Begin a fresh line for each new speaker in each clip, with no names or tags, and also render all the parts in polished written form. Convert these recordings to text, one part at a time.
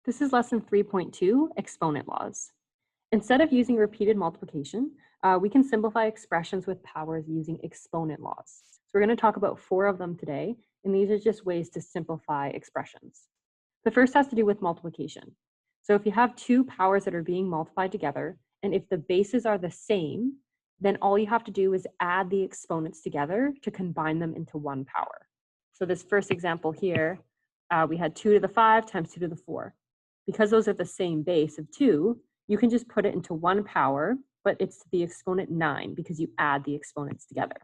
This is lesson 3.2, exponent laws. Instead of using repeated multiplication, we can simplify expressions with powers using exponent laws. So we're going to talk about 4 of them today, and these are just ways to simplify expressions. The first has to do with multiplication. So if you have 2 powers that are being multiplied together, and if the bases are the same, then all you have to do is add the exponents together to combine them into one power. So this first example here, we had 2 to the 5 times 2 to the 4. Because those are the same base of 2, you can just put it into one power, but it's the exponent 9 because you add the exponents together.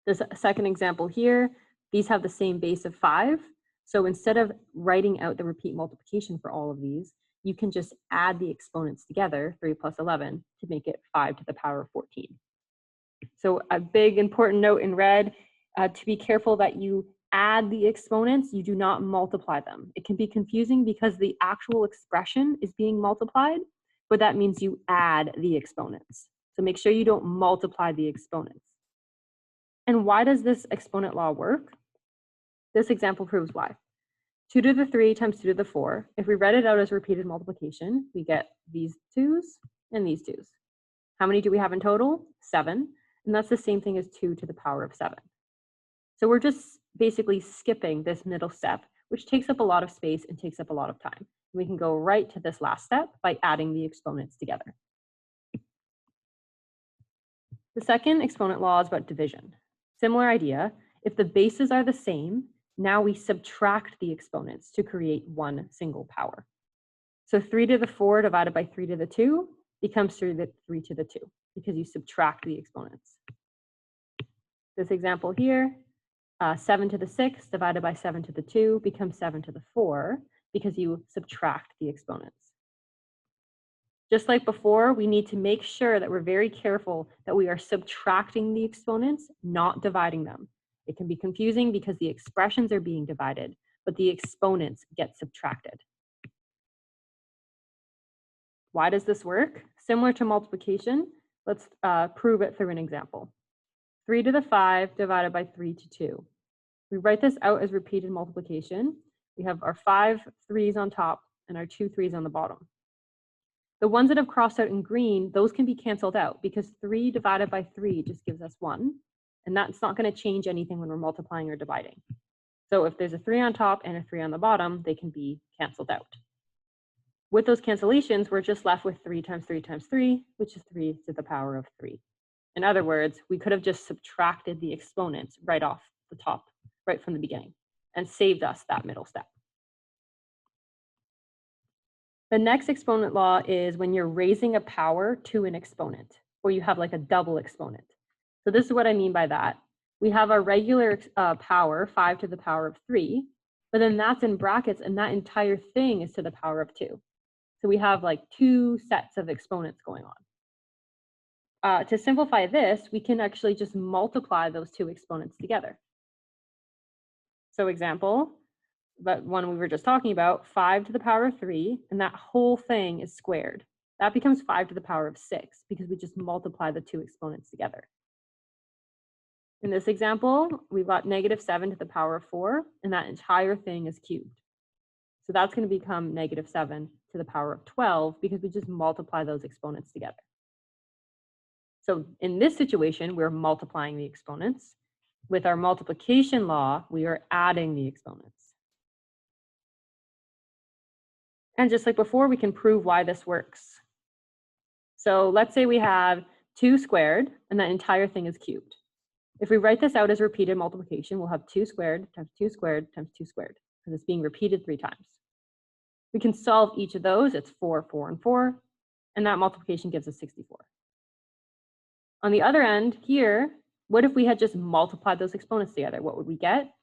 This second example here, these have the same base of 5. So instead of writing out the repeat multiplication for all of these, you can just add the exponents together, 3 plus 11, to make it 5 to the power of 14. So a big important note in red, to be careful that you add the exponents, you do not multiply them. It can be confusing because the actual expression is being multiplied, but that means you add the exponents. So make sure you don't multiply the exponents. And why does this exponent law work? This example proves why. 2 to the 3 times 2 to the 4. If we write it out as repeated multiplication, we get these 2's and these 2's. How many do we have in total? 7. And that's the same thing as 2 to the power of 7. So we're just basically skipping this middle step, which takes up a lot of space and takes up a lot of time. We can go right to this last step by adding the exponents together. The second exponent law is about division. Similar idea. If the bases are the same, now we subtract the exponents to create one single power. So 3 to the 4 divided by 3 to the 2 becomes 3 to the 2 because you subtract the exponents. This example here, 7 to the 6 divided by 7 to the 2 becomes 7 to the 4 because you subtract the exponents. Just like before, we need to make sure that we're very careful that we are subtracting the exponents, not dividing them. It can be confusing because the expressions are being divided, but the exponents get subtracted. Why does this work? Similar to multiplication, let's prove it through an example. 3 to the 5 divided by 3 to 2. We write this out as repeated multiplication. We have our 5 3's on top and our 2 3's on the bottom. The ones that have crossed out in green, those can be canceled out because 3 divided by 3 just gives us 1. And that's not going to change anything when we're multiplying or dividing. So if there's a 3 on top and a 3 on the bottom, they can be canceled out. With those cancellations, we're just left with 3 times 3 times 3, which is 3 to the power of 3. In other words, we could have just subtracted the exponents right off the top, right from the beginning, and saved us that middle step. The next exponent law is when you're raising a power to an exponent, or you have like a double exponent. So this is what I mean by that. We have our regular power, 5 to the power of 3, but then that's in brackets, and that entire thing is to the power of 2. So we have like 2 sets of exponents going on. To simplify this, we can actually just multiply those 2 exponents together. So example, but one we were just talking about, 5 to the power of 3, and that whole thing is squared. That becomes 5 to the power of 6 because we just multiply the 2 exponents together. In this example, we've got -7 to the power of 4, and that entire thing is cubed. So that's going to become -7 to the power of 12 because we just multiply those exponents together. So in this situation, we're multiplying the exponents. With our multiplication law, we are adding the exponents. And just like before, we can prove why this works. So let's say we have 2 squared, and that entire thing is cubed. If we write this out as repeated multiplication, we'll have 2 squared times 2 squared times 2 squared, because it's being repeated 3 times. We can solve each of those. It's 4, 4, and 4, and that multiplication gives us 64. On the other end here, what if we had just multiplied those exponents together? What would we get?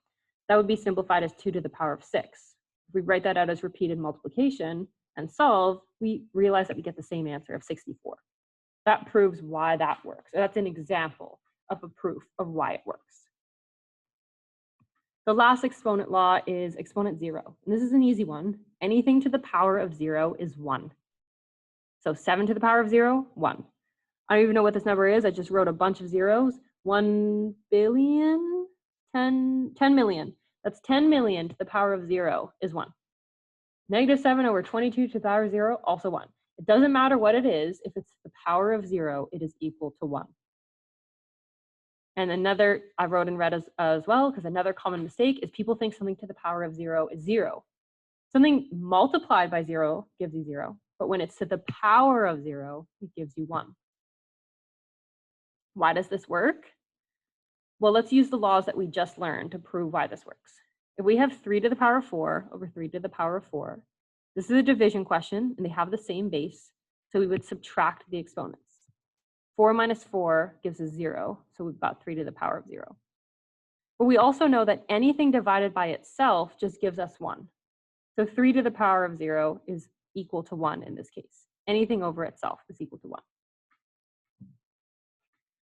That would be simplified as 2 to the power of 6. If we write that out as repeated multiplication and solve, we realize that we get the same answer of 64. That proves why that works. That's an example of a proof of why it works. The last exponent law is exponent 0. And this is an easy one. Anything to the power of 0 is 1. So 7 to the power of 0, 1. I don't even know what this number is. I just wrote a bunch of zeros. 1 billion? 10 million. That's 10 million to the power of 0 is 1. -7 over 22 to the power of 0, also 1. It doesn't matter what it is. If it's the power of 0, it is equal to 1. And another, I wrote in red as well, because another common mistake is people think something to the power of 0 is 0. Something multiplied by 0 gives you 0, but when it's to the power of 0, it gives you 1. Why does this work? Well, let's use the laws that we just learned to prove why this works. If we have 3 to the power of 4 over 3 to the power of 4, this is a division question, and they have the same base, so we would subtract the exponents. 4 minus 4 gives us 0, so we've got 3 to the power of 0. But we also know that anything divided by itself just gives us 1. So 3 to the power of 0 is equal to 1 in this case. Anything over itself is equal to 1.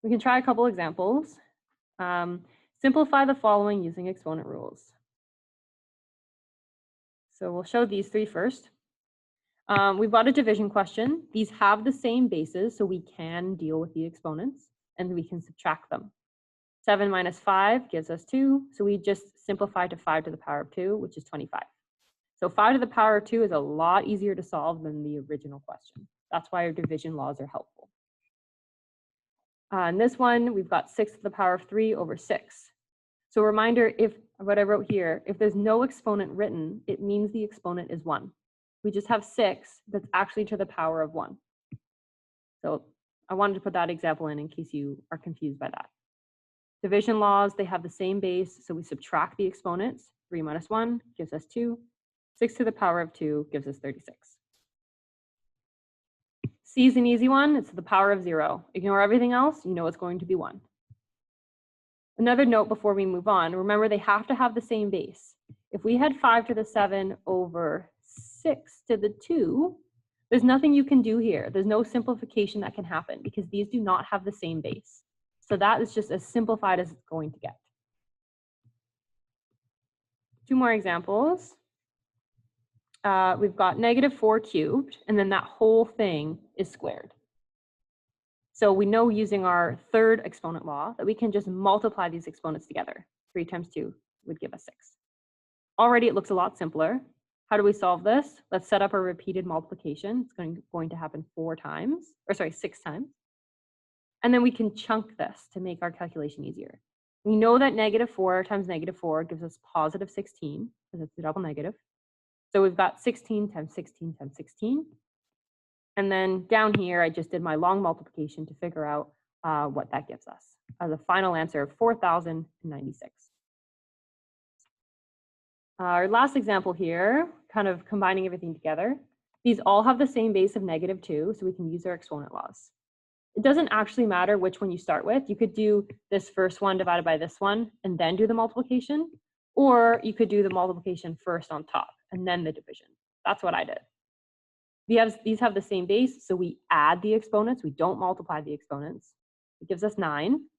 We can try a couple examples. Simplify the following using exponent rules. So we'll show these 3 first. We've got a division question. These have the same bases, so we can deal with the exponents, and we can subtract them. 7 minus 5 gives us 2, so we just simplify to 5 to the power of 2, which is 25. So 5 to the power of 2 is a lot easier to solve than the original question. That's why our division laws are helpful. In this one, we've got 6 to the power of 3 over 6. So reminder, if what I wrote here, if there's no exponent written, it means the exponent is 1. We just have 6 that's actually to the power of 1. So I wanted to put that example in case you are confused by that. Division laws, they have the same base, so we subtract the exponents. 3 minus 1 gives us 2. 6 to the power of 2 gives us 36. C is an easy one. It's the power of 0. Ignore everything else. You know it's going to be 1. Another note before we move on, remember they have to have the same base. If we had 5 to the 7 over 6 to the 2, there's nothing you can do here. There's no simplification that can happen because these do not have the same base. So that is just as simplified as it's going to get. 2 more examples. We've got -4 cubed, and then that whole thing is squared. So we know using our third exponent law that we can just multiply these exponents together. 3 times 2 would give us 6. Already it looks a lot simpler. How do we solve this? Let's set up a repeated multiplication. It's going to happen 6 times. And then we can chunk this to make our calculation easier. We know that -4 times -4 gives us positive 16, because it's a double negative. So we've got 16 times 16 times 16. And then down here, I just did my long multiplication to figure out what that gives us as a final answer of 4,096. Our last example here, kind of combining everything together. These all have the same base of -2, so we can use our exponent laws. It doesn't actually matter which one you start with. You could do this first one divided by this one and then do the multiplication, or you could do the multiplication first on top and then the division. That's what I did. These have the same base, so we add the exponents. We don't multiply the exponents. It gives us 9.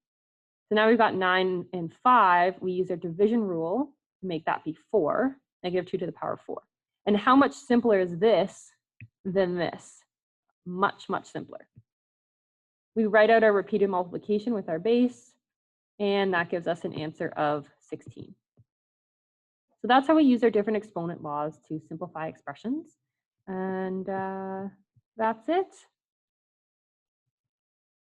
So now we've got 9 and 5. We use our division rule to make that be 4, -2 to the power of 4. And how much simpler is this than this? Much, much simpler. We write out our repeated multiplication with our base, and that gives us an answer of 16. So that's how we use our different exponent laws to simplify expressions. And that's it.